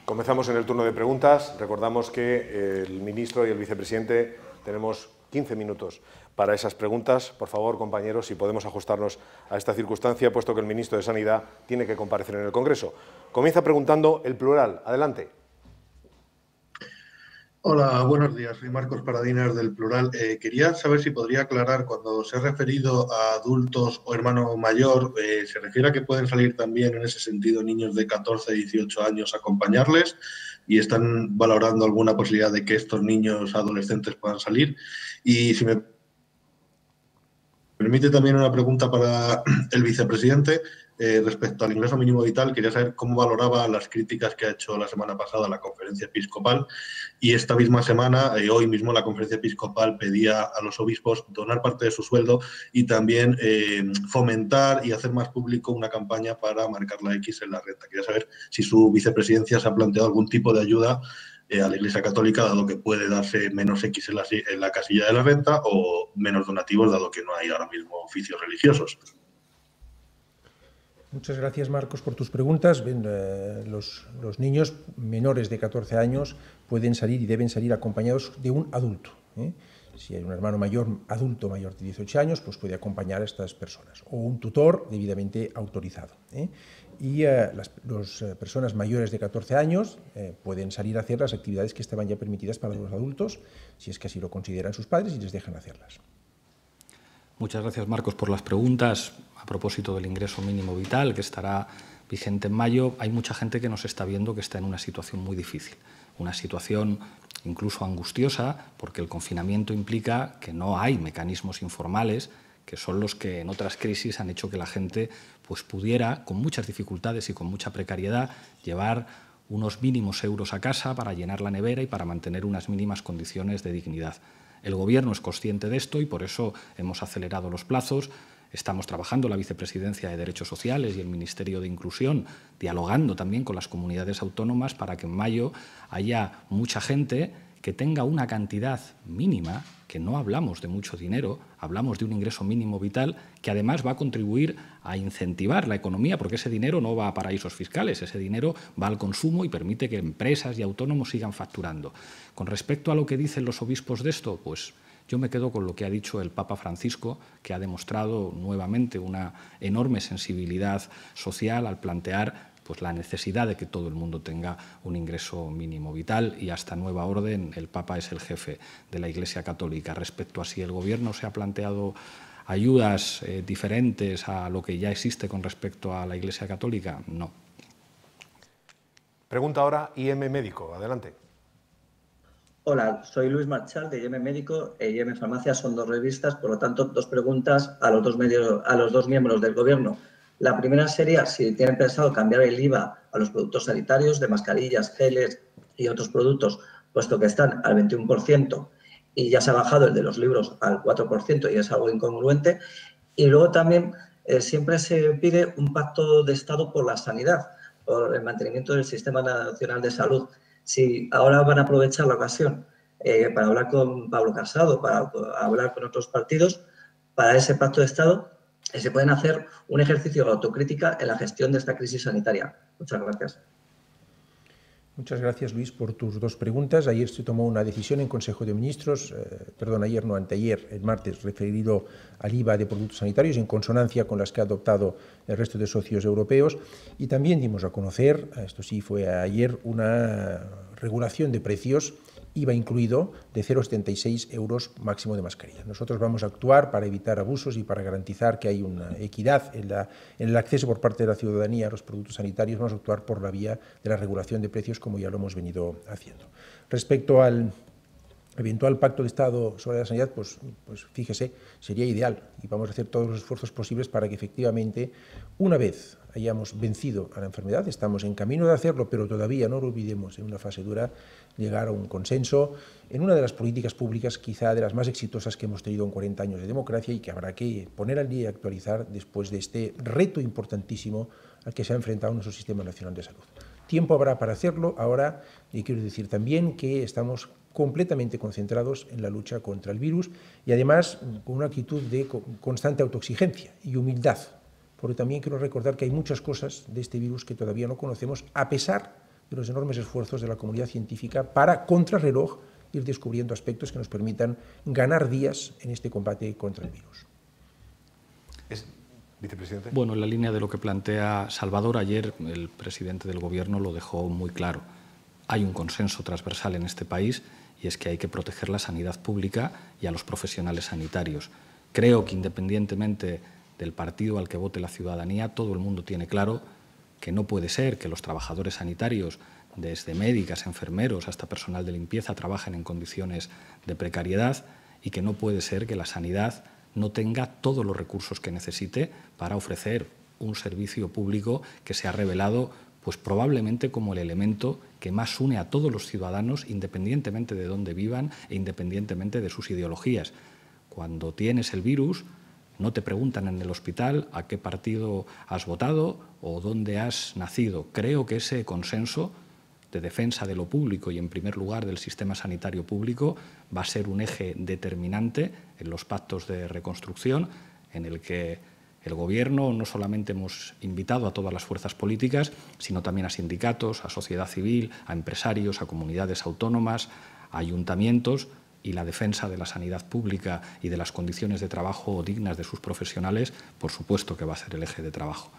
Comenzamos en el turno de preguntas. Recordamos que el ministro y el vicepresidente tenemos 15 minutos para esas preguntas. Por favor, compañeros, si podemos ajustarnos a esta circunstancia, puesto que el ministro de Sanidad tiene que comparecer en el Congreso. Comienza preguntando el plural. Adelante. Hola, buenos días. Soy Marcos Paradinas del Plural. Quería saber si podría aclarar, cuando se ha referido a adultos o hermano mayor, ¿se refiere a que pueden salir también en ese sentido niños de 14 a 18 años a acompañarles? ¿Y están valorando alguna posibilidad de que estos niños adolescentes puedan salir? Y si me permite también una pregunta para el vicepresidente respecto al ingreso mínimo vital. Quería saber cómo valoraba las críticas que ha hecho la semana pasada la conferencia episcopal, y esta misma semana, hoy mismo, la conferencia episcopal pedía a los obispos donar parte de su sueldo y también fomentar y hacer más público una campaña para marcar la X en la renta. Quería saber si su vicepresidencia se ha planteado algún tipo de ayuda a la Iglesia Católica, dado que puede darse menos X en la casilla de la renta, o menos donativos, dado que no hay ahora mismo oficios religiosos. Muchas gracias, Marcos, por tus preguntas. Los niños menores de 14 años pueden salir y deben salir acompañados de un adulto. Si hay un hermano mayor, adulto mayor de 18 años, pues puede acompañar a estas personas, o un tutor debidamente autorizado. Y las personas mayores de 14 años pueden salir a hacer las actividades que estaban ya permitidas para los adultos, si es que así lo consideran sus padres y les dejan hacerlas. Muchas gracias, Marcos, por las preguntas. A propósito del ingreso mínimo vital, que estará vigente en mayo, hay mucha gente que nos está viendo que está en una situación muy difícil, una situación incluso angustiosa, porque el confinamiento implica que no hay mecanismos informales, que son los que en otras crisis han hecho que la gente pues, pudiera, con muchas dificultades y con mucha precariedad, llevar unos mínimos euros a casa para llenar la nevera y para mantener unas mínimas condiciones de dignidad. El Gobierno es consciente de esto y por eso hemos acelerado los plazos. Estamos trabajando la Vicepresidencia de Derechos Sociales y el Ministerio de Inclusión, dialogando también con las comunidades autónomas para que en mayo haya mucha gente que tenga una cantidad mínima, que no hablamos de mucho dinero, hablamos de un ingreso mínimo vital que además va a contribuir a incentivar la economía, porque ese dinero no va a paraísos fiscales, ese dinero va al consumo y permite que empresas y autónomos sigan facturando. Con respecto a lo que dicen los obispos de esto, pues yo me quedo con lo que ha dicho el Papa Francisco, que ha demostrado nuevamente una enorme sensibilidad social al plantear pues, la necesidad de que todo el mundo tenga un ingreso mínimo vital, y hasta nueva orden el Papa es el jefe de la Iglesia Católica. Respecto a si el Gobierno se ha planteado ayudas diferentes a lo que ya existe con respecto a la Iglesia Católica, no. Pregunta ahora IM Médico. Adelante. Hola, soy Luis Marchal de IM Médico e IM Farmacia. Son dos revistas, por lo tanto, dos preguntas a los dos miembros del Gobierno. La primera sería si tienen pensado cambiar el IVA a los productos sanitarios, de mascarillas, geles y otros productos, puesto que están al 21% y ya se ha bajado el de los libros al 4% y es algo incongruente. Y luego también siempre se pide un pacto de Estado por la sanidad, por el mantenimiento del Sistema Nacional de Salud. Si ahora van a aprovechar la ocasión para hablar con Pablo Casado, para hablar con otros partidos, para ese pacto de Estado, se pueden hacer un ejercicio de autocrítica en la gestión de esta crisis sanitaria. Muchas gracias. Muchas gracias, Luis, por tus dos preguntas. Ayer se tomó una decisión en Consejo de Ministros, ayer no, anteayer, el martes, referido al IVA de productos sanitarios, en consonancia con las que ha adoptado el resto de socios europeos, y también dimos a conocer, esto sí fue ayer, una regulación de precios, IVA incluido, de 0,76 euros máximo de mascarilla. Nosotros vamos a actuar para evitar abusos y para garantizar que hay una equidad en el acceso por parte de la ciudadanía a los productos sanitarios. Vamos a actuar por la vía de la regulación de precios, como ya lo hemos venido haciendo. Respecto al eventual pacto de Estado sobre la sanidad, pues fíjese, sería ideal, y vamos a hacer todos los esfuerzos posibles para que efectivamente, una vez hayamos vencido a la enfermedad, estamos en camino de hacerlo, pero todavía no lo olvidemos, en una fase dura, llegar a un consenso en una de las políticas públicas quizá de las más exitosas que hemos tenido en 40 años de democracia y que habrá que poner al día y actualizar después de este reto importantísimo al que se ha enfrentado nuestro Sistema Nacional de Salud. Tiempo habrá para hacerlo. Ahora, y quiero decir también que estamos completamente concentrados en la lucha contra el virus y además con una actitud de constante autoexigencia y humildad, porque también quiero recordar que hay muchas cosas de este virus que todavía no conocemos, a pesar de los enormes esfuerzos de la comunidad científica para, contrarreloj, ir descubriendo aspectos que nos permitan ganar días en este combate contra el virus. Vicepresidente. Bueno, en la línea de lo que plantea Salvador, ayer el presidente del Gobierno lo dejó muy claro. Hay un consenso transversal en este país y es que hay que proteger la sanidad pública y a los profesionales sanitarios. Creo que independientemente del partido al que vote la ciudadanía, todo el mundo tiene claro que no puede ser que los trabajadores sanitarios, desde médicas, enfermeros hasta personal de limpieza, trabajen en condiciones de precariedad y que no puede ser que la sanidad no tenga todos los recursos que necesite para ofrecer un servicio público que se ha revelado pues probablemente como el elemento que más une a todos los ciudadanos, independientemente de dónde vivan e independientemente de sus ideologías. Cuando tienes el virus, no te preguntan en el hospital a qué partido has votado o dónde has nacido. Creo que ese consenso de defensa de lo público y, en primer lugar, del sistema sanitario público va a ser un eje determinante en los pactos de reconstrucción, en el que el Gobierno no solamente hemos invitado a todas las fuerzas políticas, sino también a sindicatos, a sociedad civil, a empresarios, a comunidades autónomas, a ayuntamientos, y la defensa de la sanidad pública y de las condiciones de trabajo dignas de sus profesionales, por supuesto que va a ser el eje de trabajo.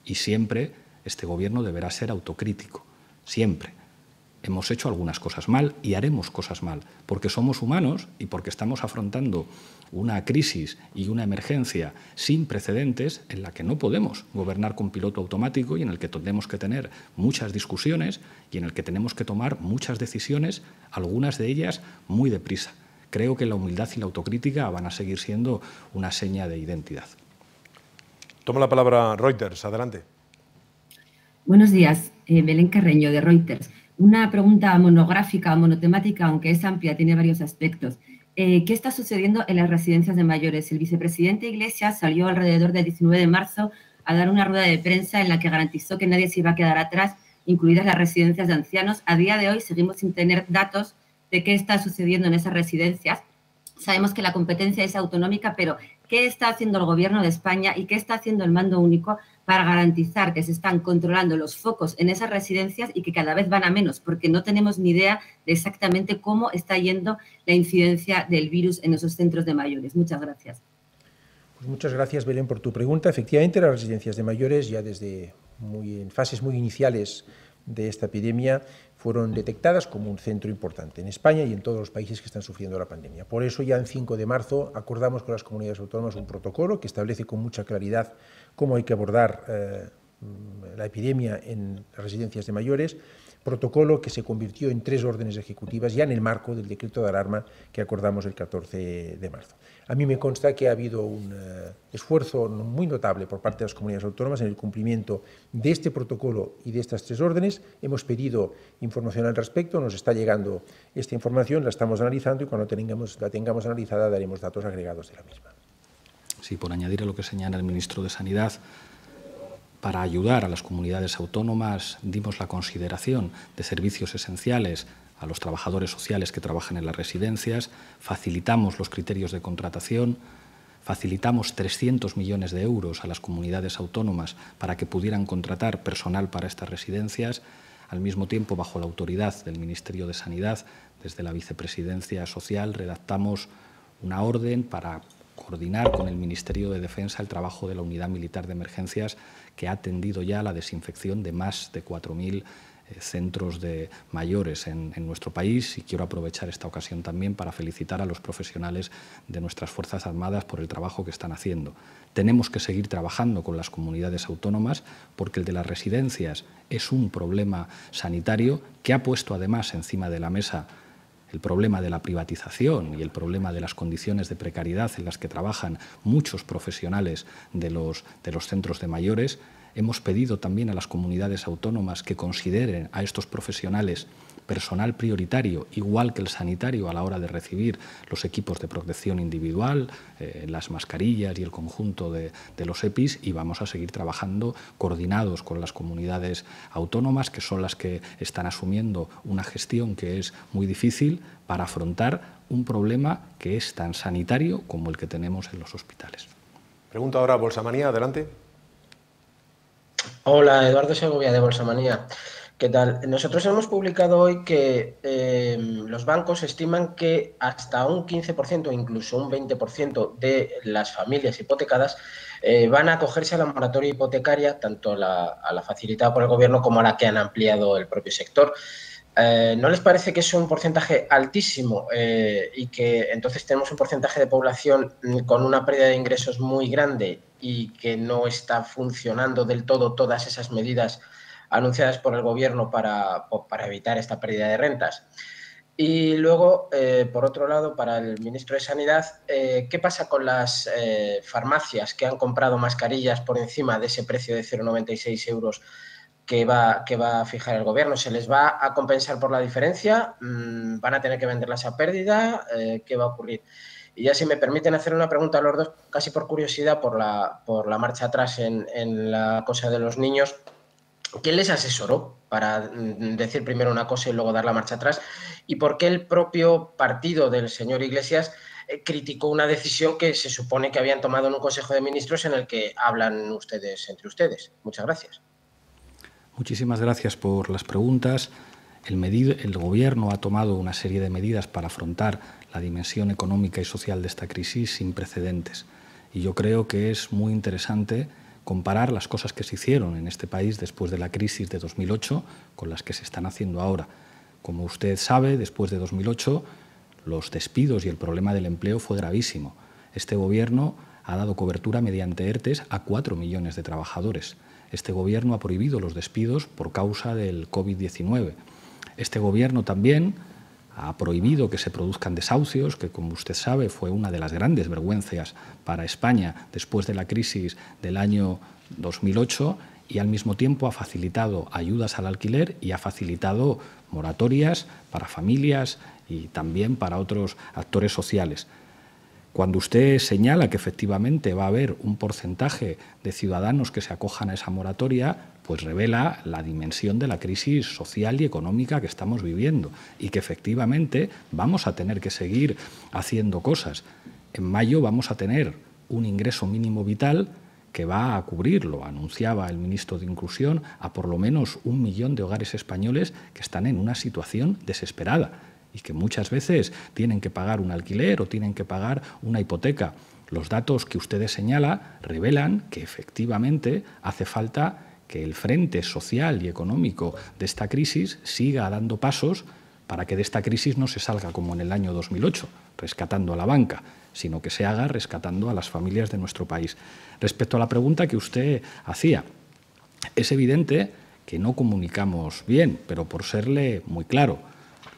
Y siempre este Gobierno deberá ser autocrítico, siempre. Hemos hecho algunas cosas mal y haremos cosas mal, porque somos humanos y porque estamos afrontando una crisis y una emergencia sin precedentes en la que no podemos gobernar con piloto automático y en el que tenemos que tener muchas discusiones y en el que tenemos que tomar muchas decisiones, algunas de ellas muy deprisa. Creo que la humildad y la autocrítica van a seguir siendo una seña de identidad. Toma la palabra Reuters. Adelante. Buenos días. Belén Carreño, de Reuters. Una pregunta monográfica o monotemática, aunque es amplia, tiene varios aspectos. ¿Qué está sucediendo en las residencias de mayores? El vicepresidente Iglesias salió alrededor del 19 de marzo a dar una rueda de prensa en la que garantizó que nadie se iba a quedar atrás, incluidas las residencias de ancianos. A día de hoy seguimos sin tener datos de qué está sucediendo en esas residencias. Sabemos que la competencia es autonómica, pero ¿qué está haciendo el Gobierno de España y qué está haciendo el Mando Único para garantizar que se están controlando los focos en esas residencias y que cada vez van a menos? Porque no tenemos ni idea de exactamente cómo está yendo la incidencia del virus en esos centros de mayores. Muchas gracias. Pues muchas gracias, Belén, por tu pregunta. Efectivamente, las residencias de mayores, ya desde en fases muy iniciales de esta epidemia, fueron detectadas como un centro importante en España y en todos los países que están sufriendo la pandemia. Por eso, ya en 5 de marzo acordamos con las comunidades autónomas un protocolo que establece con mucha claridad cómo hay que abordar la epidemia en las residencias de mayores, protocolo que se convirtió en 3 órdenes ejecutivas ya en el marco del decreto de alarma que acordamos el 14 de marzo. A mí me consta que ha habido un esfuerzo muy notable por parte de las comunidades autónomas en el cumplimiento de este protocolo y de estas 3 órdenes. Hemos pedido información al respecto, nos está llegando esta información, la estamos analizando y cuando la tengamos analizada daremos datos agregados de la misma. Sí, por añadir a lo que señala el ministro de Sanidad, para ayudar a las comunidades autónomas dimos la consideración de servicios esenciales a los trabajadores sociales que trabajan en las residencias, facilitamos los criterios de contratación, facilitamos 300 millones de euros a las comunidades autónomas para que pudieran contratar personal para estas residencias. Al mismo tiempo, bajo la autoridad del Ministerio de Sanidad, desde la Vicepresidencia Social, redactamos una orden para coordinar con el Ministerio de Defensa el trabajo de la Unidad Militar de Emergencias, que ha atendido ya la desinfección de más de 4.000 centros de mayores en nuestro país, y quiero aprovechar esta ocasión también para felicitar a los profesionales de nuestras Fuerzas Armadas por el trabajo que están haciendo. Tenemos que seguir trabajando con las comunidades autónomas porque el de las residencias es un problema sanitario que ha puesto además encima de la mesa el problema de la privatización y el problema de las condiciones de precariedad en las que trabajan muchos profesionales de los centros de mayores. Hemos pedido también a las comunidades autónomas que consideren a estos profesionales personal prioritario, igual que el sanitario, a la hora de recibir los equipos de protección individual, las mascarillas y el conjunto de los EPIs, y vamos a seguir trabajando coordinados con las comunidades autónomas, que son las que están asumiendo una gestión que es muy difícil para afrontar un problema que es tan sanitario como el que tenemos en los hospitales. Pregunta ahora Bolsamanía, adelante. Hola, Eduardo Segovia, de Bolsamanía. ¿Qué tal? Nosotros hemos publicado hoy que los bancos estiman que hasta un 15% o incluso un 20% de las familias hipotecadas van a acogerse a la moratoria hipotecaria, tanto a la facilitada por el Gobierno como a la que han ampliado el propio sector. ¿No les parece que es un porcentaje altísimo y que entonces tenemos un porcentaje de población con una pérdida de ingresos muy grande y que no está funcionando del todo todas esas medidas anunciadas por el Gobierno para evitar esta pérdida de rentas? Y luego, por otro lado, para el ministro de Sanidad, ¿qué pasa con las farmacias que han comprado mascarillas por encima de ese precio de 0,96 euros que va a fijar el Gobierno? ¿Se les va a compensar por la diferencia? ¿Van a tener que venderlas a pérdida? ¿Qué va a ocurrir? Y ya, si me permiten hacer una pregunta a los dos, casi por curiosidad, por la marcha atrás en la cosa de los niños, ¿quién les asesoró para decir primero una cosa y luego dar la marcha atrás? ¿Y por qué el propio partido del señor Iglesias criticó una decisión que se supone que habían tomado en un Consejo de Ministros en el que hablan ustedes entre ustedes? Muchas gracias. Muchísimas gracias por las preguntas. El Gobierno ha tomado una serie de medidas para afrontar la dimensión económica y social de esta crisis sin precedentes. Y yo creo que es muy interesante comparar las cosas que se hicieron en este país después de la crisis de 2008 con las que se están haciendo ahora. Como usted sabe, después de 2008, los despidos y el problema del empleo fue gravísimo. Este Gobierno ha dado cobertura mediante ERTEs a 4 millones de trabajadores. Este Gobierno ha prohibido los despidos por causa del COVID-19. Este Gobierno también ha prohibido que se produzcan desahucios, que, como usted sabe, fue una de las grandes vergüenzas para España después de la crisis del año 2008, y al mismo tiempo ha facilitado ayudas al alquiler y ha facilitado moratorias para familias y también para otros actores sociales. Cuando usted señala que efectivamente va a haber un porcentaje de ciudadanos que se acojan a esa moratoria, pues revela la dimensión de la crisis social y económica que estamos viviendo y que efectivamente vamos a tener que seguir haciendo cosas. En mayo vamos a tener un ingreso mínimo vital que va a cubrir, lo anunciaba el ministro de Inclusión, a por lo menos 1 millón de hogares españoles que están en una situación desesperada y que muchas veces tienen que pagar un alquiler o tienen que pagar una hipoteca. Los datos que ustedes señalan revelan que efectivamente hace falta que el frente social y económico de esta crisis siga dando pasos para que de esta crisis no se salga como en el año 2008, rescatando a la banca, sino que se haga rescatando a las familias de nuestro país. Respecto a la pregunta que usted hacía, es evidente que no comunicamos bien, pero por serle muy claro,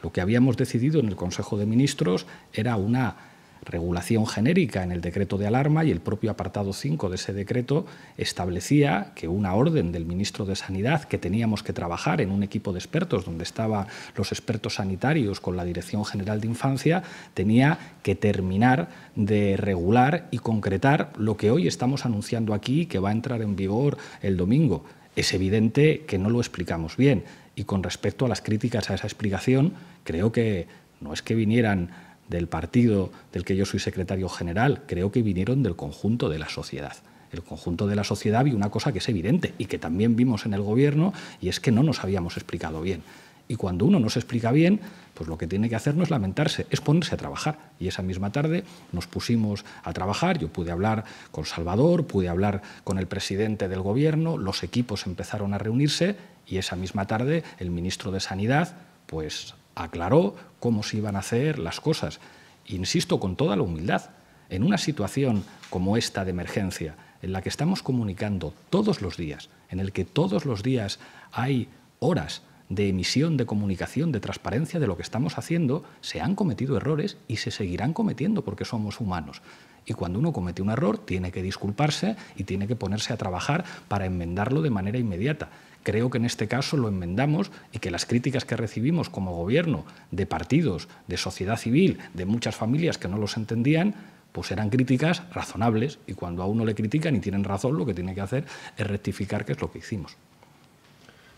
lo que habíamos decidido en el Consejo de Ministros era una regulación genérica en el decreto de alarma, y el propio apartado 5 de ese decreto establecía que una orden del ministro de Sanidad, que teníamos que trabajar en un equipo de expertos donde estaban los expertos sanitarios con la Dirección General de Infancia, tenía que terminar de regular y concretar lo que hoy estamos anunciando aquí, que va a entrar en vigor el domingo. Es evidente que no lo explicamos bien, y con respecto a las críticas a esa explicación, creo que no es que vinieran del partido del que yo soy secretario general, creo que vinieron del conjunto de la sociedad. El conjunto de la sociedad vio una cosa que es evidente y que también vimos en el Gobierno, y es que no nos habíamos explicado bien. Y cuando uno no se explica bien, pues lo que tiene que hacer no es lamentarse, es ponerse a trabajar. Y esa misma tarde nos pusimos a trabajar. Yo pude hablar con Salvador, pude hablar con el presidente del Gobierno, los equipos empezaron a reunirse, y esa misma tarde el ministro de Sanidad pues aclaró cómo se iban a hacer las cosas. Insisto, con toda la humildad, en una situación como esta de emergencia, en la que estamos comunicando todos los días, en el que todos los días hay horas de emisión, de comunicación, de transparencia de lo que estamos haciendo, se han cometido errores y se seguirán cometiendo porque somos humanos. Y cuando uno comete un error, tiene que disculparse y tiene que ponerse a trabajar para enmendarlo de manera inmediata. Creo que en este caso lo enmendamos, y que las críticas que recibimos como Gobierno de partidos, de sociedad civil, de muchas familias que no los entendían, pues eran críticas razonables, y cuando a uno le critican y tienen razón, lo que tiene que hacer es rectificar, que es lo que hicimos.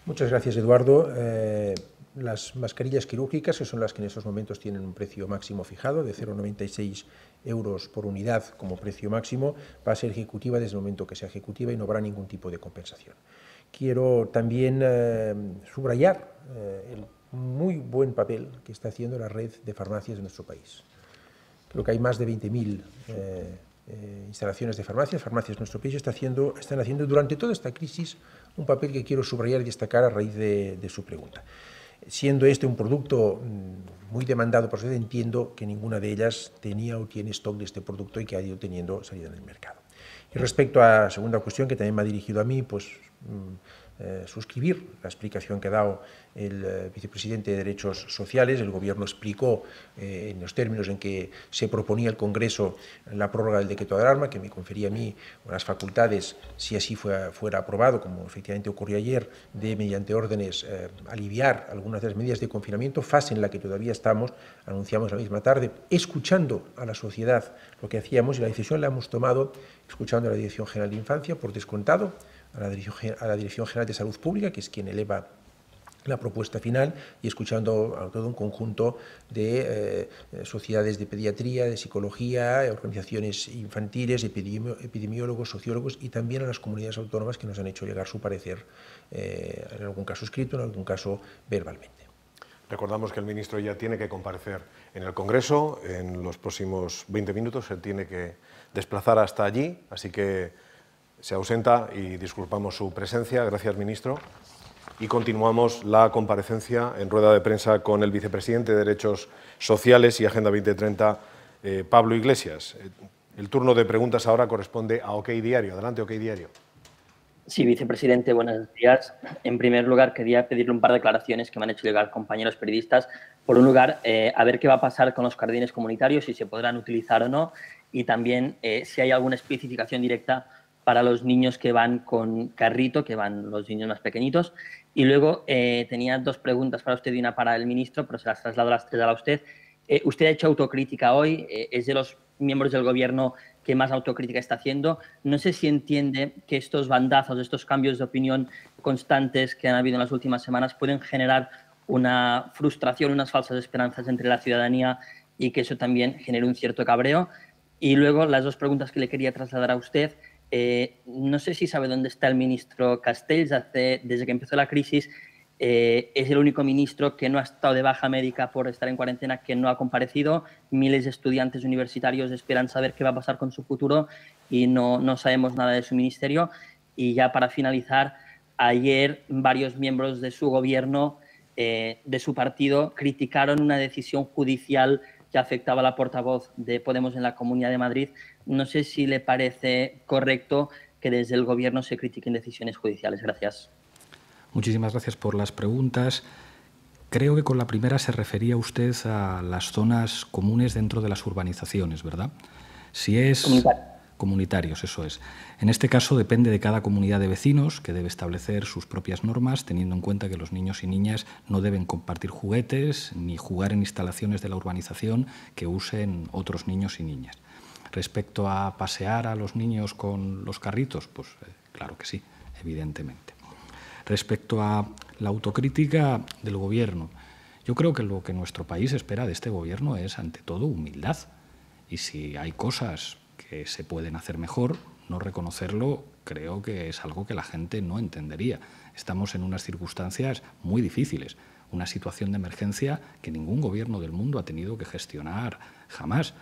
Muchas gracias, Eduardo. Las mascarillas quirúrgicas, que son las que en estos momentos tienen un precio máximo fijado de 0,96 euros por unidad como precio máximo, va a ser ejecutiva desde el momento que sea ejecutiva y no habrá ningún tipo de compensación. quiero también subrayar el muy buen papel que está haciendo la red de farmacias de nuestro país. Creo que hay más de 20.000 instalaciones de farmacias en nuestro país, están haciendo durante toda esta crisis un papel que quiero subrayar y destacar a raíz de su pregunta. Siendo este un producto muy demandado por ustedes, entiendo que ninguna de ellas tenía o tiene stock de este producto y que ha ido teniendo salida en el mercado. Y respecto a la segunda cuestión, que también me ha dirigido a mí, pues suscribir la explicación que ha dado el vicepresidente de Derechos Sociales. El Gobierno explicó en los términos en que se proponía el Congreso la prórroga del decreto de alarma, que me confería a mí unas facultades, si así fuera aprobado, como efectivamente ocurrió ayer, de, mediante órdenes, aliviar algunas de las medidas de confinamiento, fase en la que todavía estamos. Anunciamos la misma tarde, escuchando a la sociedad lo que hacíamos, y la decisión la hemos tomado escuchando a la Dirección General de Infancia, por descontado, a la Dirección General de Salud Pública, que es quien eleva la propuesta final, y escuchando a todo un conjunto de sociedades de pediatría, de psicología, organizaciones infantiles, epidemiólogos, sociólogos, y también a las comunidades autónomas que nos han hecho llegar su parecer, en algún caso escrito, en algún caso verbalmente. Recordamos que el ministro ya tiene que comparecer en el Congreso en los próximos 20 minutos, se tiene que desplazar hasta allí, así que se ausenta y disculpamos su presencia. Gracias, ministro. Y continuamos la comparecencia en rueda de prensa con el vicepresidente de Derechos Sociales y Agenda 2030, Pablo Iglesias. El turno de preguntas ahora corresponde a OK Diario. Adelante, OK Diario. Sí, vicepresidente, buenos días. En primer lugar, quería pedirle un par de declaraciones que me han hecho llegar compañeros periodistas. Por un lugar, a ver qué va a pasar con los jardines comunitarios, si se podrán utilizar o no, y también si hay alguna especificación directa para los niños que van con carrito, que van los niños más pequeñitos. Y luego tenía dos preguntas para usted y una para el ministro, pero se las traslado a las tres a usted. Usted ha hecho autocrítica hoy, es de los miembros del Gobierno que más autocrítica está haciendo. No sé si entiende que estos bandazos, estos cambios de opinión constantes que han habido en las últimas semanas pueden generar una frustración, unas falsas esperanzas entre la ciudadanía y que eso también genere un cierto cabreo. Y luego las dos preguntas que le quería trasladar a usted. No sé si sabe dónde está el ministro Castells. Desde que empezó la crisis es el único ministro que no ha estado de baja médica por estar en cuarentena, que no ha comparecido. Miles de estudiantes universitarios esperan saber qué va a pasar con su futuro y no sabemos nada de su ministerio. Y ya para finalizar, ayer varios miembros de su gobierno, de su partido, criticaron una decisión judicial que afectaba a la portavoz de Podemos en la Comunidad de Madrid. No sé si le parece correcto que desde el Gobierno se critiquen decisiones judiciales. Gracias. Muchísimas gracias por las preguntas. Creo que con la primera se refería usted a las zonas comunes dentro de las urbanizaciones, ¿verdad? Si es... Comunitarios, eso es. En este caso depende de cada comunidad de vecinos, que debe establecer sus propias normas, teniendo en cuenta que los niños y niñas no deben compartir juguetes ni jugar en instalaciones de la urbanización que usen otros niños y niñas. Respecto a pasear a los niños con los carritos, pues claro que sí, evidentemente. Respecto a la autocrítica del Gobierno, yo creo que lo que nuestro país espera de este Gobierno es, ante todo, humildad. Y si hay cosas que se pueden hacer mejor, no reconocerlo creo que es algo que la gente no entendería. Estamos en unas circunstancias muy difíciles, una situación de emergencia que ningún gobierno del mundo ha tenido que gestionar jamás.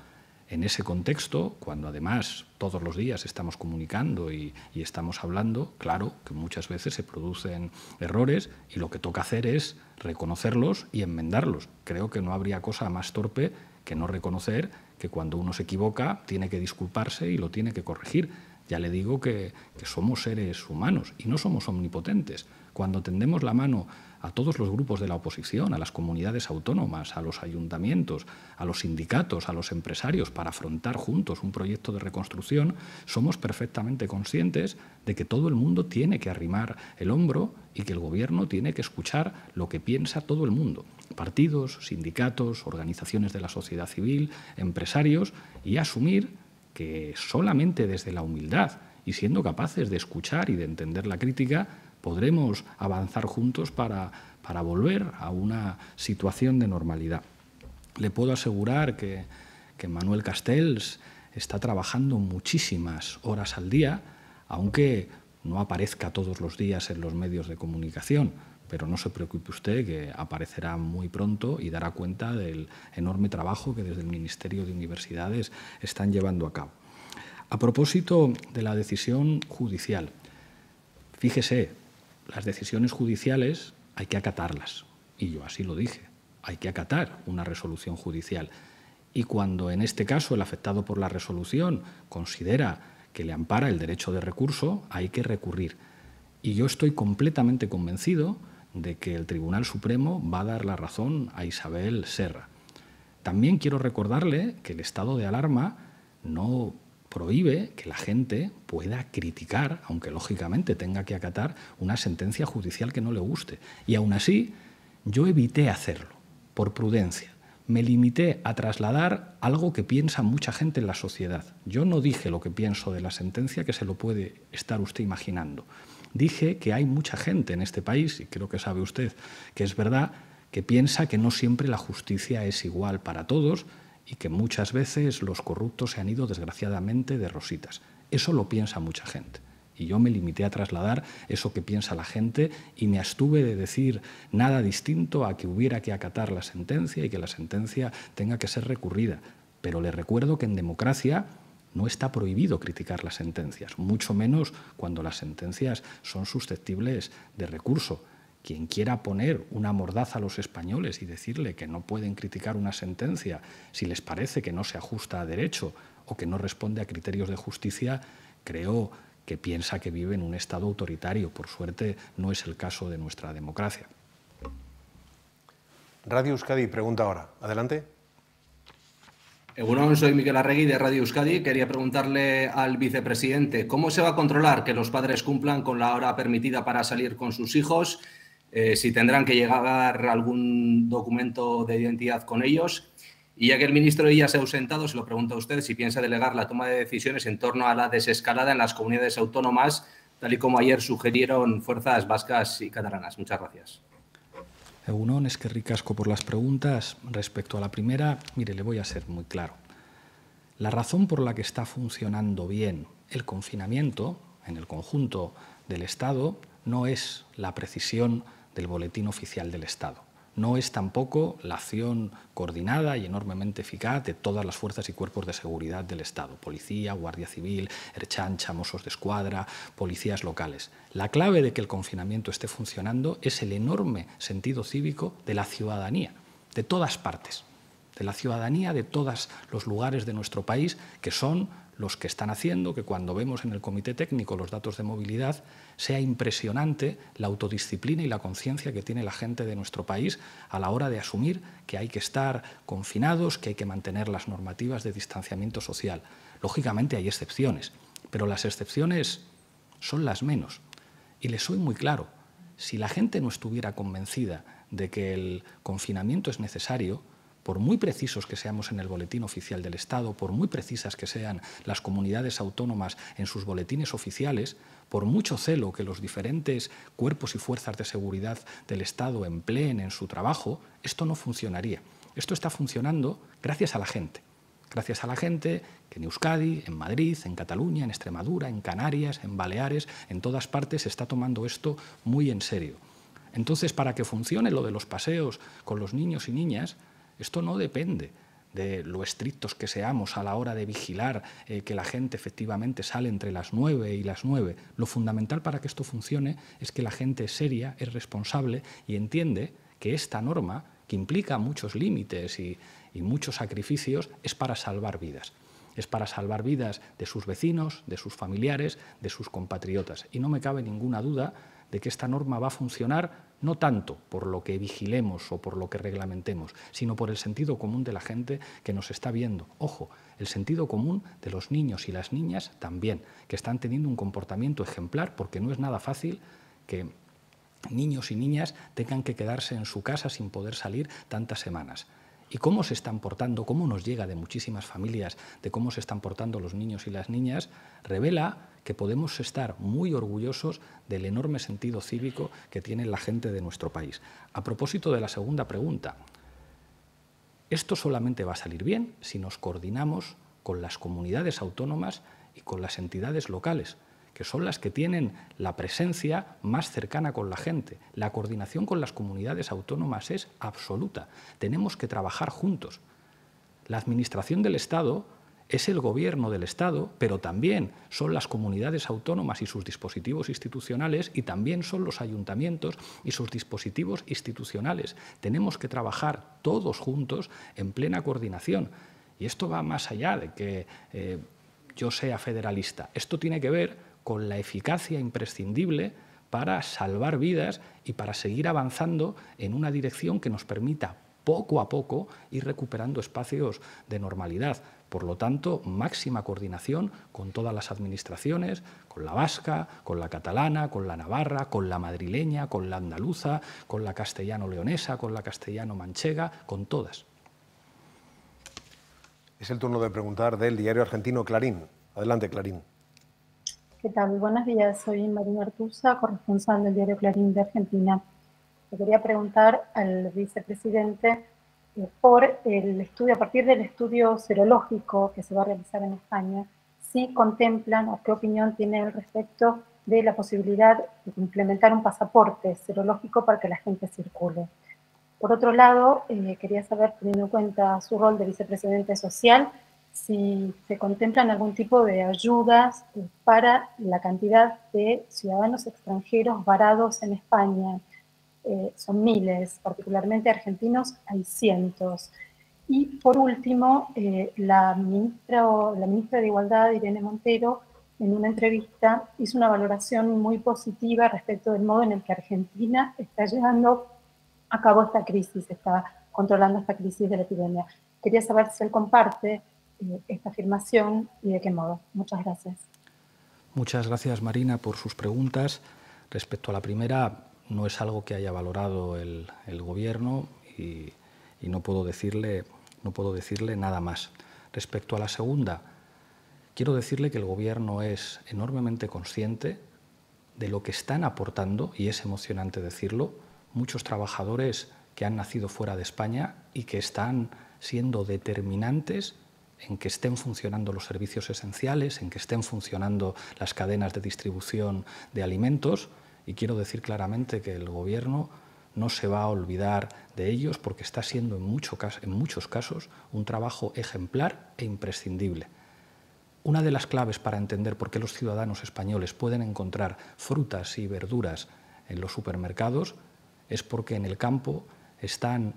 En ese contexto, cuando además todos los días estamos comunicando y estamos hablando, claro que muchas veces se producen errores y lo que toca hacer es reconocerlos y enmendarlos. Creo que no habría cosa más torpe que no reconocer que cuando uno se equivoca tiene que disculparse y lo tiene que corregir. Ya le digo que somos seres humanos y no somos omnipotentes. Cuando tendemos la mano a todos los grupos de la oposición, a las comunidades autónomas, a los ayuntamientos, a los sindicatos, a los empresarios, para afrontar juntos un proyecto de reconstrucción, somos perfectamente conscientes de que todo el mundo tiene que arrimar el hombro y que el Gobierno tiene que escuchar lo que piensa todo el mundo. Partidos, sindicatos, organizaciones de la sociedad civil, empresarios, y asumir que solamente desde la humildad y siendo capaces de escuchar y de entender la crítica podremos avanzar juntos para volver a una situación de normalidad. Le puedo asegurar que Manuel Castells está trabajando muchísimas horas al día, aunque no aparezca todos los días en los medios de comunicación, pero no se preocupe usted que aparecerá muy pronto y dará cuenta del enorme trabajo que desde el Ministerio de Universidades están llevando a cabo. A propósito de la decisión judicial, fíjese, las decisiones judiciales hay que acatarlas, y yo así lo dije, hay que acatar una resolución judicial. Y cuando en este caso el afectado por la resolución considera que le ampara el derecho de recurso, hay que recurrir. Y yo estoy completamente convencido de que el Tribunal Supremo va a dar la razón a Isabel Serra. También quiero recordarle que el estado de alarma no prohíbe que la gente pueda criticar, aunque lógicamente tenga que acatar una sentencia judicial que no le guste. Y aún así, yo evité hacerlo, por prudencia. Me limité a trasladar algo que piensa mucha gente en la sociedad. Yo no dije lo que pienso de la sentencia, que se lo puede estar usted imaginando. Dije que hay mucha gente en este país, y creo que sabe usted que es verdad, que piensa que no siempre la justicia es igual para todos y que muchas veces los corruptos se han ido desgraciadamente de rositas. Eso lo piensa mucha gente. Y yo me limité a trasladar eso que piensa la gente y me abstuve de decir nada distinto a que hubiera que acatar la sentencia y que la sentencia tenga que ser recurrida. Pero le recuerdo que en democracia no está prohibido criticar las sentencias, mucho menos cuando las sentencias son susceptibles de recurso. Quien quiera poner una mordaza a los españoles y decirle que no pueden criticar una sentencia si les parece que no se ajusta a derecho o que no responde a criterios de justicia, creo que piensa que vive en un Estado autoritario. Por suerte, no es el caso de nuestra democracia. Radio Euskadi pregunta ahora. Adelante. Egunon, soy Miguel Arregui de Radio Euskadi. Quería preguntarle al vicepresidente cómo se va a controlar que los padres cumplan con la hora permitida para salir con sus hijos, si tendrán que llevar algún documento de identidad con ellos. Y ya que el ministro ya se ha ausentado, se lo pregunto a usted si piensa delegar la toma de decisiones en torno a la desescalada en las comunidades autónomas, tal y como ayer sugirieron fuerzas vascas y catalanas. Muchas gracias. Egunon, es que ricasco por las preguntas. Respecto a la primera, mire, le voy a ser muy claro. La razón por la que está funcionando bien el confinamiento en el conjunto del Estado no es la precisión del boletín oficial del Estado. No es tampoco la acción coordinada y enormemente eficaz de todas las fuerzas y cuerpos de seguridad del Estado, Policía, Guardia Civil, Ertzaintza, Mossos d'Esquadra, policías locales. La clave de que el confinamiento esté funcionando es el enorme sentido cívico de la ciudadanía, de todas partes, de la ciudadanía de todos los lugares de nuestro país, que son los que están haciendo que cuando vemos en el Comité Técnico los datos de movilidad sea impresionante la autodisciplina y la conciencia que tiene la gente de nuestro país a la hora de asumir que hay que estar confinados, que hay que mantener las normativas de distanciamiento social. Lógicamente hay excepciones, pero las excepciones son las menos. Y les soy muy claro, si la gente no estuviera convencida de que el confinamiento es necesario, por muy precisos que seamos en el boletín oficial del Estado, por muy precisas que sean las comunidades autónomas en sus boletines oficiales, por mucho celo que los diferentes cuerpos y fuerzas de seguridad del Estado empleen en su trabajo, esto no funcionaría. Esto está funcionando gracias a la gente. Gracias a la gente que en Euskadi, en Madrid, en Cataluña, en Extremadura, en Canarias, en Baleares, en todas partes se está tomando esto muy en serio. Entonces, para que funcione lo de los paseos con los niños y niñas, esto no depende de lo estrictos que seamos a la hora de vigilar que la gente efectivamente sale entre las 9 y las 9. Lo fundamental para que esto funcione es que la gente es seria, es responsable y entiende que esta norma, que implica muchos límites y muchos sacrificios, es para salvar vidas. Es para salvar vidas de sus vecinos, de sus familiares, de sus compatriotas. Y no me cabe ninguna duda de que esta norma va a funcionar no tanto por lo que vigilemos o por lo que reglamentemos, sino por el sentido común de la gente que nos está viendo. Ojo, el sentido común de los niños y las niñas también, que están teniendo un comportamiento ejemplar, porque no es nada fácil que niños y niñas tengan que quedarse en su casa sin poder salir tantas semanas. Y cómo se están portando, cómo nos llega de muchísimas familias de cómo se están portando los niños y las niñas, revela que podemos estar muy orgullosos del enorme sentido cívico que tiene la gente de nuestro país. A propósito de la segunda pregunta, esto solamente va a salir bien si nos coordinamos con las comunidades autónomas y con las entidades locales, que son las que tienen la presencia más cercana con la gente. La coordinación con las comunidades autónomas es absoluta. Tenemos que trabajar juntos. La Administración del Estado es el Gobierno del Estado, pero también son las comunidades autónomas y sus dispositivos institucionales, y también son los ayuntamientos y sus dispositivos institucionales. Tenemos que trabajar todos juntos en plena coordinación. Y esto va más allá de que yo sea federalista. Esto tiene que ver con la eficacia imprescindible para salvar vidas y para seguir avanzando en una dirección que nos permita poco a poco ir recuperando espacios de normalidad. Por lo tanto, máxima coordinación con todas las administraciones, con la vasca, con la catalana, con la navarra, con la madrileña, con la andaluza, con la castellano-leonesa, con la castellano-manchega, con todas. Es el turno de preguntar del diario argentino Clarín. Adelante, Clarín. ¿Qué tal? Buenos días, soy Marina Artusa, corresponsal del diario Clarín de Argentina. Le quería preguntar al vicepresidente por el estudio, a partir del estudio serológico que se va a realizar en España, si contemplan o qué opinión tiene al respecto de la posibilidad de implementar un pasaporte serológico para que la gente circule. Por otro lado, quería saber, teniendo en cuenta su rol de vicepresidente social, si se contemplan algún tipo de ayudas para la cantidad de ciudadanos extranjeros varados en España. Son miles, particularmente argentinos, hay cientos. Y por último, la ministra de Igualdad, Irene Montero, en una entrevista hizo una valoración muy positiva respecto del modo en el que Argentina está llevando a cabo esta crisis, está controlando esta crisis de la epidemia. Quería saber si él comparte esta afirmación y de qué modo. Muchas gracias. Muchas gracias, Marina, por sus preguntas. Respecto a la primera, no es algo que haya valorado el Gobierno y no puedo decirle nada más. Respecto a la segunda, quiero decirle que el Gobierno es enormemente consciente de lo que están aportando, y es emocionante decirlo, muchos trabajadores que han nacido fuera de España y que están siendo determinantes en que estén funcionando los servicios esenciales, en que estén funcionando las cadenas de distribución de alimentos. Y quiero decir claramente que el Gobierno no se va a olvidar de ellos, porque está siendo en muchos casos un trabajo ejemplar e imprescindible. Una de las claves para entender por qué los ciudadanos españoles pueden encontrar frutas y verduras en los supermercados es porque en el campo están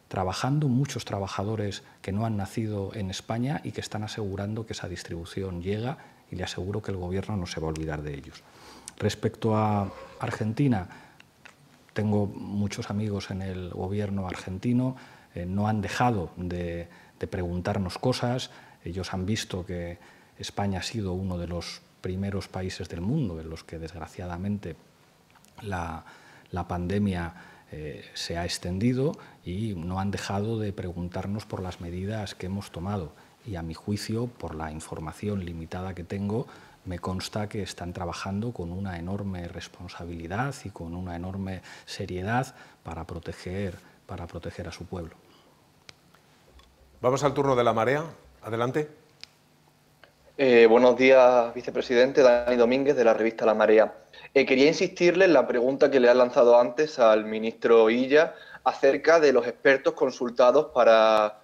trabajando muchos trabajadores que no han nacido en España y que están asegurando que esa distribución llega, y le aseguro que el Gobierno no se va a olvidar de ellos. Respecto a Argentina, tengo muchos amigos en el Gobierno argentino, no han dejado de preguntarnos cosas. Ellos han visto que España ha sido uno de los primeros países del mundo en los que, desgraciadamente, la pandemia se ha extendido, y no han dejado de preguntarnos por las medidas que hemos tomado. Y a mi juicio, por la información limitada que tengo, me consta que están trabajando con una enorme responsabilidad y con una enorme seriedad para proteger a su pueblo. Vamos al turno de La Marea. Adelante. Buenos días, vicepresidente. Dani Domínguez, de la revista La Marea. Quería insistirle en la pregunta que le han lanzado antes al ministro Illa acerca de los expertos consultados para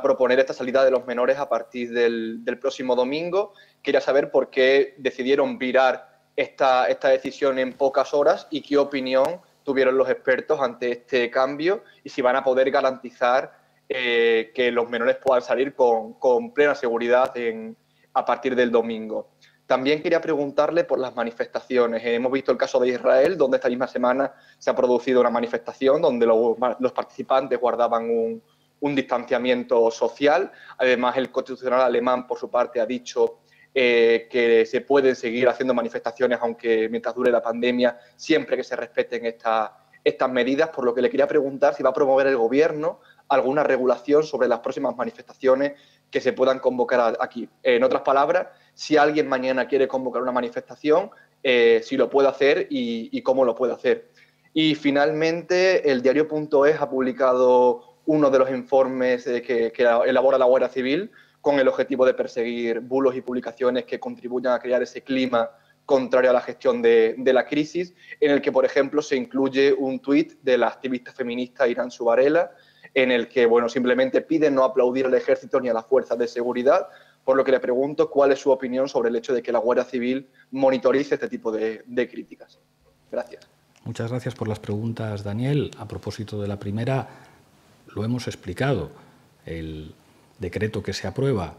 proponer esta salida de los menores a partir del próximo domingo. Quería saber por qué decidieron virar esta decisión en pocas horas y qué opinión tuvieron los expertos ante este cambio, y si van a poder garantizar que los menores puedan salir con plena seguridad a partir del domingo. También quería preguntarle por las manifestaciones. Hemos visto el caso de Israel, donde esta misma semana se ha producido una manifestación donde los participantes guardaban un distanciamiento social. Además, el Constitucional alemán, por su parte, ha dicho que se pueden seguir haciendo manifestaciones aunque mientras dure la pandemia, siempre que se respeten estas medidas, por lo que le quería preguntar si va a promover el Gobierno alguna regulación sobre las próximas manifestaciones que se puedan convocar aquí. En otras palabras, si alguien mañana quiere convocar una manifestación, si lo puede hacer y cómo lo puede hacer. Y finalmente, el diario.es ha publicado uno de los informes que elabora la Guardia Civil con el objetivo de perseguir bulos y publicaciones que contribuyan a crear ese clima contrario a la gestión de la crisis, en el que, por ejemplo, se incluye un tuit de la activista feminista Irán Subarela, en el que, bueno, simplemente piden no aplaudir al ejército ni a las fuerzas de seguridad, por lo que le pregunto cuál es su opinión sobre el hecho de que la Guardia Civil monitorice este tipo de críticas. Gracias. Muchas gracias por las preguntas, Daniel. A propósito de la primera, lo hemos explicado. El decreto que se aprueba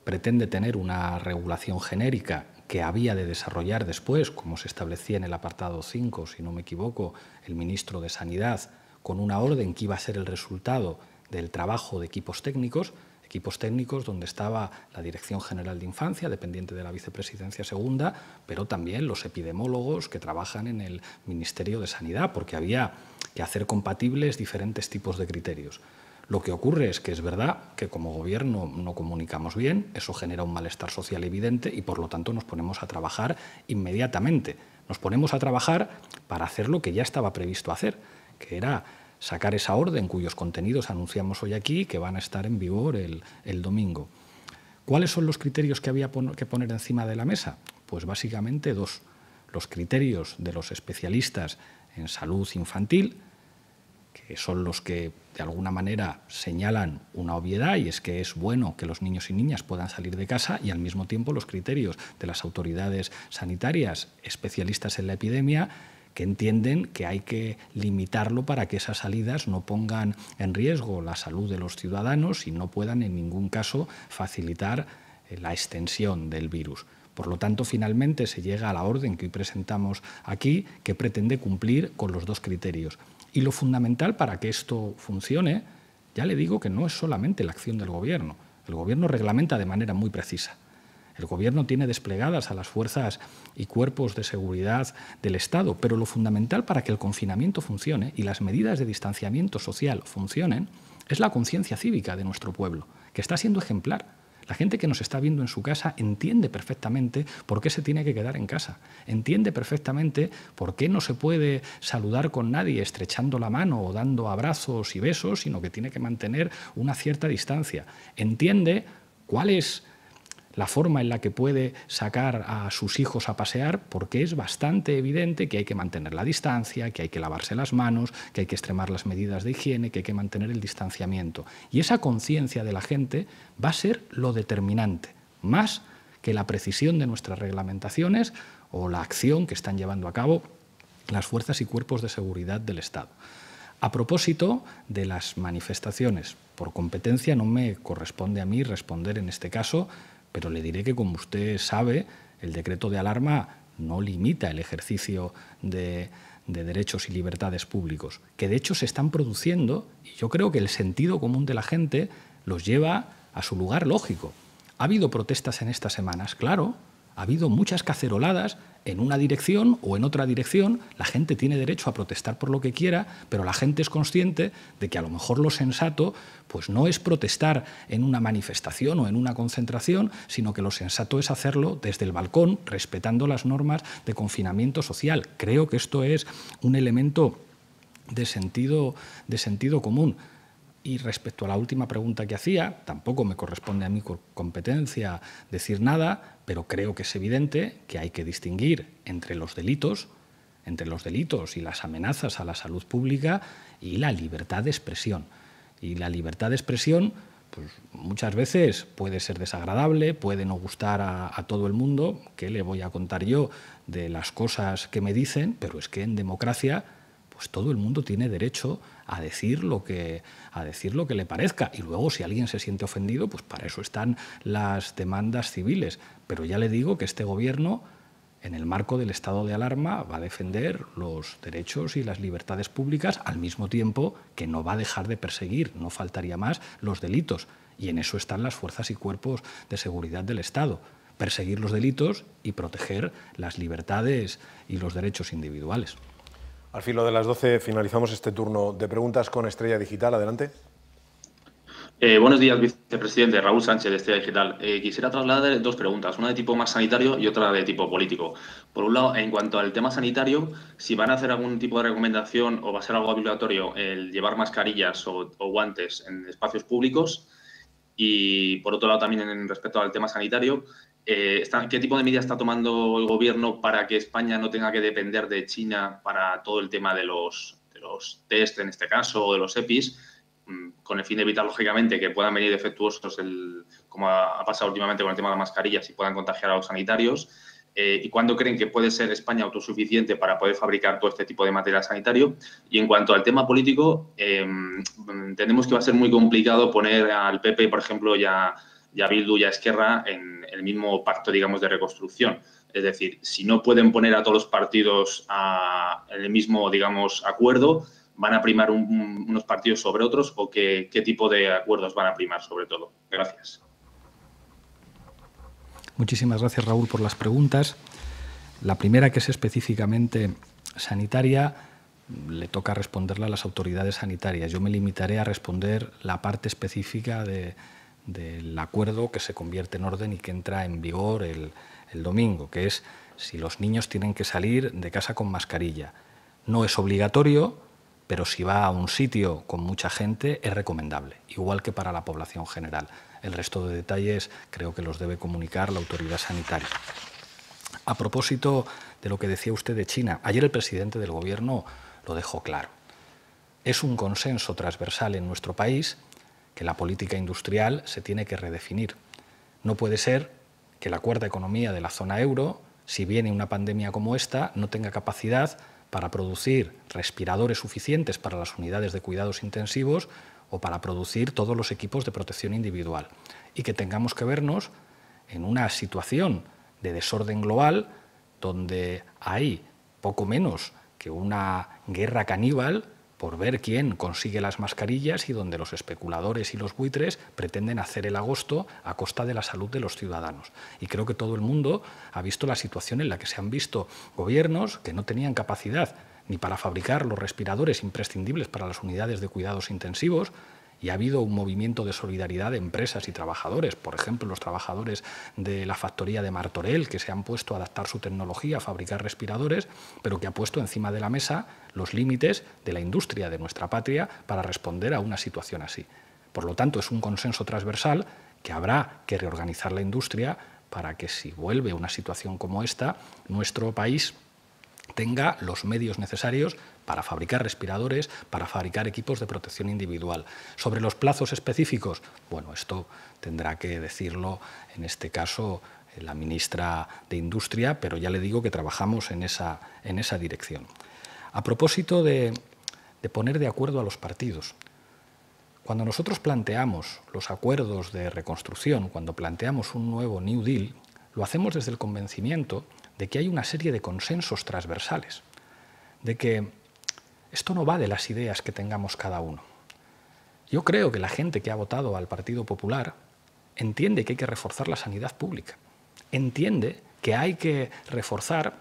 pretende tener una regulación genérica que había de desarrollar después, como se establecía en el apartado 5, si no me equivoco, el ministro de Sanidad, con una orden que iba a ser el resultado del trabajo de equipos técnicos donde estaba la Dirección General de Infancia, dependiente de la Vicepresidencia Segunda, pero también los epidemiólogos que trabajan en el Ministerio de Sanidad, porque había que hacer compatibles diferentes tipos de criterios. Lo que ocurre es que es verdad que como Gobierno no comunicamos bien, eso genera un malestar social evidente y por lo tanto nos ponemos a trabajar inmediatamente. Nos ponemos a trabajar para hacer lo que ya estaba previsto hacer, que era sacar esa orden cuyos contenidos anunciamos hoy aquí que van a estar en vigor el domingo. ¿Cuáles son los criterios que había que poner encima de la mesa? Pues básicamente dos. Los criterios de los especialistas en salud infantil, que son los que de alguna manera señalan una obviedad, y es que es bueno que los niños y niñas puedan salir de casa, y al mismo tiempo los criterios de las autoridades sanitarias especialistas en la epidemia, que entienden que hay que limitarlo para que esas salidas no pongan en riesgo la salud de los ciudadanos y no puedan en ningún caso facilitar la extensión del virus. Por lo tanto, finalmente se llega a la orden que hoy presentamos aquí, que pretende cumplir con los dos criterios. Y lo fundamental para que esto funcione, ya le digo que no es solamente la acción del Gobierno. El Gobierno reglamenta de manera muy precisa. El Gobierno tiene desplegadas a las fuerzas y cuerpos de seguridad del Estado, pero lo fundamental para que el confinamiento funcione y las medidas de distanciamiento social funcionen es la conciencia cívica de nuestro pueblo, que está siendo ejemplar. La gente que nos está viendo en su casa entiende perfectamente por qué se tiene que quedar en casa, entiende perfectamente por qué no se puede saludar con nadie estrechando la mano o dando abrazos y besos, sino que tiene que mantener una cierta distancia. Entiende cuál es la forma en la que puede sacar a sus hijos a pasear, porque es bastante evidente que hay que mantener la distancia, que hay que lavarse las manos, que hay que extremar las medidas de higiene, que hay que mantener el distanciamiento. Y esa conciencia de la gente va a ser lo determinante, más que la precisión de nuestras reglamentaciones o la acción que están llevando a cabo las fuerzas y cuerpos de seguridad del Estado. A propósito de las manifestaciones, por competencia no me corresponde a mí responder en este caso, pero le diré que, como usted sabe, el decreto de alarma no limita el ejercicio de derechos y libertades públicos, que de hecho se están produciendo, y yo creo que el sentido común de la gente los lleva a su lugar lógico. ¿Ha habido protestas en estas semanas? Claro, ha habido muchas caceroladas en una dirección o en otra dirección. La gente tiene derecho a protestar por lo que quiera, pero la gente es consciente de que a lo mejor lo sensato pues no es protestar en una manifestación o en una concentración, sino que lo sensato es hacerlo desde el balcón, respetando las normas de confinamiento social. Creo que esto es un elemento de sentido común. Y respecto a la última pregunta que hacía, tampoco me corresponde a mí competencia decir nada, pero creo que es evidente que hay que distinguir entre los delitos y las amenazas a la salud pública y la libertad de expresión. Y la libertad de expresión, pues muchas veces puede ser desagradable, puede no gustar a todo el mundo. ¿Qué le voy a contar yo de las cosas que me dicen? Pero es que en democracia pues todo el mundo tiene derecho a decir lo que le parezca. Y luego, si alguien se siente ofendido, pues para eso están las demandas civiles. Pero ya le digo que este Gobierno, en el marco del estado de alarma, va a defender los derechos y las libertades públicas, al mismo tiempo que no va a dejar de perseguir, no faltaría más, los delitos. Y en eso están las fuerzas y cuerpos de seguridad del Estado. Perseguir los delitos y proteger las libertades y los derechos individuales. Al filo de las 12 finalizamos este turno de preguntas con Estrella Digital. Adelante. Buenos días, vicepresidente. Raúl Sánchez, de Estrella Digital. Quisiera trasladar dos preguntas, una de tipo más sanitario y otra de tipo político. Por un lado, en cuanto al tema sanitario, si van a hacer algún tipo de recomendación o va a ser algo obligatorio el llevar mascarillas o guantes en espacios públicos. Y por otro lado, también respecto al tema sanitario, ¿qué tipo de medidas está tomando el Gobierno para que España no tenga que depender de China para todo el tema de los test, en este caso, o de los EPIs, con el fin de evitar, lógicamente, que puedan venir defectuosos, como ha pasado últimamente con el tema de las mascarillas, y puedan contagiar a los sanitarios? ¿Y cuándo creen que puede ser España autosuficiente para poder fabricar todo este tipo de material sanitario? Y en cuanto al tema político, entendemos que va a ser muy complicado poner al PP, por ejemplo, y a Bildu y a Esquerra en el mismo pacto, digamos, de reconstrucción. Es decir, si no pueden poner a todos los partidos en el mismo, digamos, acuerdo, ¿van a primar unos partidos sobre otros o qué tipo de acuerdos van a primar sobre todo? Gracias. Muchísimas gracias, Raúl, por las preguntas. La primera, que es específicamente sanitaria, le toca responderla a las autoridades sanitarias. Yo me limitaré a responder la parte específica del acuerdo que se convierte en orden y que entra en vigor el domingo, que es si los niños tienen que salir de casa con mascarilla. No es obligatorio, pero si va a un sitio con mucha gente es recomendable, igual que para la población general. El resto de detalles creo que los debe comunicar la autoridad sanitaria. A propósito de lo que decía usted de China, ayer el presidente del Gobierno lo dejó claro. Es un consenso transversal en nuestro país que la política industrial se tiene que redefinir. No puede ser que la cuarta economía de la zona euro, si viene una pandemia como esta, no tenga capacidad para producir respiradores suficientes para las unidades de cuidados intensivos o para producir todos los equipos de protección individual. Y que tengamos que vernos en una situación de desorden global donde hay poco menos que una guerra caníbal por ver quién consigue las mascarillas y donde los especuladores y los buitres pretenden hacer el agosto a costa de la salud de los ciudadanos. Y creo que todo el mundo ha visto la situación en la que se han visto gobiernos que no tenían capacidad ni para fabricar los respiradores imprescindibles para las unidades de cuidados intensivos, y ha habido un movimiento de solidaridad de empresas y trabajadores, por ejemplo, los trabajadores de la factoría de Martorell, que se han puesto a adaptar su tecnología a fabricar respiradores, pero que ha puesto encima de la mesa los límites de la industria de nuestra patria para responder a una situación así. Por lo tanto, es un consenso transversal que habrá que reorganizar la industria para que, si vuelve una situación como esta, nuestro país tenga los medios necesarios para fabricar respiradores, para fabricar equipos de protección individual. Sobre los plazos específicos, bueno, esto tendrá que decirlo, en este caso, la ministra de Industria, pero ya le digo que trabajamos en esa dirección. A propósito de poner de acuerdo a los partidos, cuando nosotros planteamos los acuerdos de reconstrucción, cuando planteamos un nuevo New Deal, lo hacemos desde el convencimiento de que hay una serie de consensos transversales, de que esto no va de las ideas que tengamos cada uno. Yo creo que la gente que ha votado al Partido Popular entiende que hay que reforzar la sanidad pública, entiende que hay que reforzar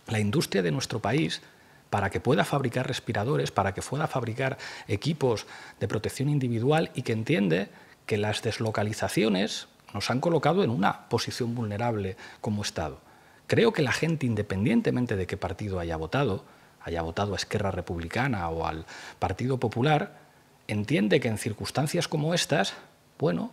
la industria de nuestro país para que pueda fabricar respiradores, para que pueda fabricar equipos de protección individual, y que entiende que las deslocalizaciones nos han colocado en una posición vulnerable como Estado. Creo que la gente, independientemente de qué partido haya votado a Esquerra Republicana o al Partido Popular, entiende que en circunstancias como estas, bueno,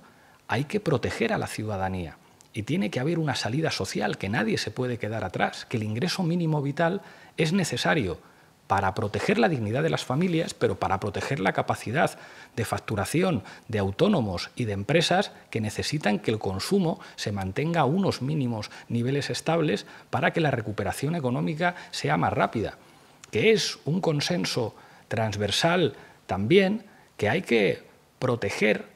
hay que proteger a la ciudadanía y tiene que haber una salida social, que nadie se puede quedar atrás, que el ingreso mínimo vital es necesario para proteger la dignidad de las familias, pero para proteger la capacidad de facturación de autónomos y de empresas que necesitan que el consumo se mantenga a unos mínimos niveles estables para que la recuperación económica sea más rápida. Que es un consenso transversal también que hay que proteger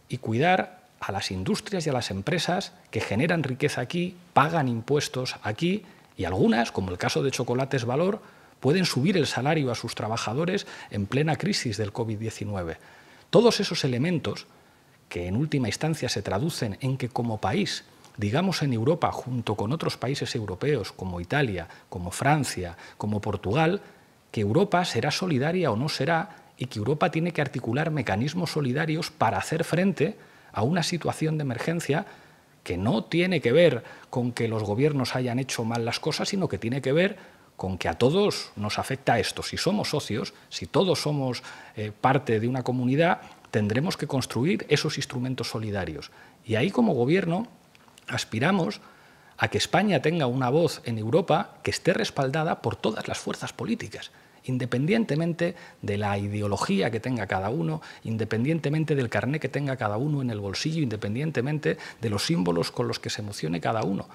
y cuidar a las industrias y a las empresas que generan riqueza aquí, pagan impuestos aquí, y algunas, como el caso de Chocolates Valor, pueden subir el salario a sus trabajadores en plena crisis del COVID-19. Todos esos elementos, que en última instancia se traducen en que como país, digamos en Europa, junto con otros países europeos como Italia, como Francia, como Portugal, que Europa será solidaria o no será, y que Europa tiene que articular mecanismos solidarios para hacer frente a una situación de emergencia que no tiene que ver con que los gobiernos hayan hecho mal las cosas, sino que tiene que ver con que a todos nos afecta esto. Si somos socios, si todos somos parte de una comunidad, tendremos que construir esos instrumentos solidarios. Y ahí, como gobierno, aspiramos a que España tenga una voz en Europa que esté respaldada por todas las fuerzas políticas, independientemente de la ideología que tenga cada uno, independientemente del carné que tenga cada uno en el bolsillo, independientemente de los símbolos con los que se emocione cada uno.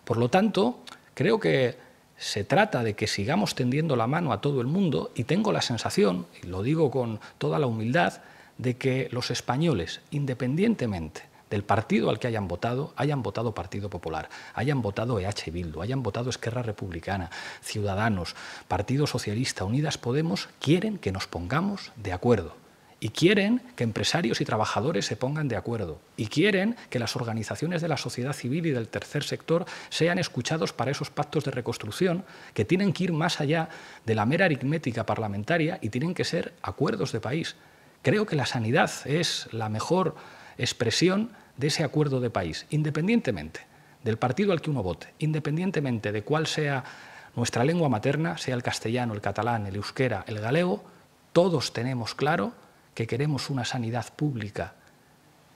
Por lo tanto, creo que se trata de que sigamos tendiendo la mano a todo el mundo y tengo la sensación, y lo digo con toda la humildad, de que los españoles, independientemente del partido al que hayan votado Partido Popular, hayan votado EH Bildu, hayan votado Esquerra Republicana, Ciudadanos, Partido Socialista, Unidas Podemos, quieren que nos pongamos de acuerdo. Y quieren que empresarios y trabajadores se pongan de acuerdo. Y quieren que las organizaciones de la sociedad civil y del tercer sector sean escuchados para esos pactos de reconstrucción que tienen que ir más allá de la mera aritmética parlamentaria y tienen que ser acuerdos de país. Creo que la sanidad es la mejor expresión de ese acuerdo de país, independientemente del partido al que uno vote, independientemente de cuál sea nuestra lengua materna, sea el castellano, el catalán, el euskera, el galego, todos tenemos claro que queremos una sanidad pública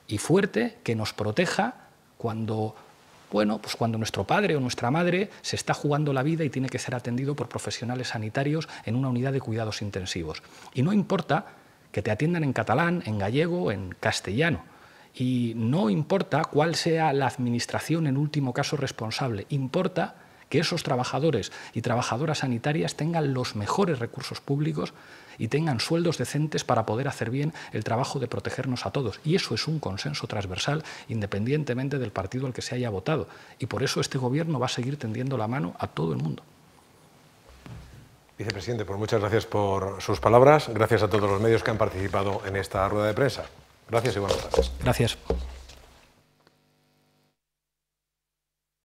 y fuerte que nos proteja cuando, cuando nuestro padre o nuestra madre se está jugando la vida y tiene que ser atendido por profesionales sanitarios en una unidad de cuidados intensivos. Y no importa que te atiendan en catalán, en gallego, en castellano. Y no importa cuál sea la administración en último caso responsable, importa que esos trabajadores y trabajadoras sanitarias tengan los mejores recursos públicos y tengan sueldos decentes para poder hacer bien el trabajo de protegernos a todos. Y eso es un consenso transversal independientemente del partido al que se haya votado. Y por eso este Gobierno va a seguir tendiendo la mano a todo el mundo. Vicepresidente, pues muchas gracias por sus palabras. Gracias a todos los medios que han participado en esta rueda de prensa. Gracias y buenas tardes. Gracias.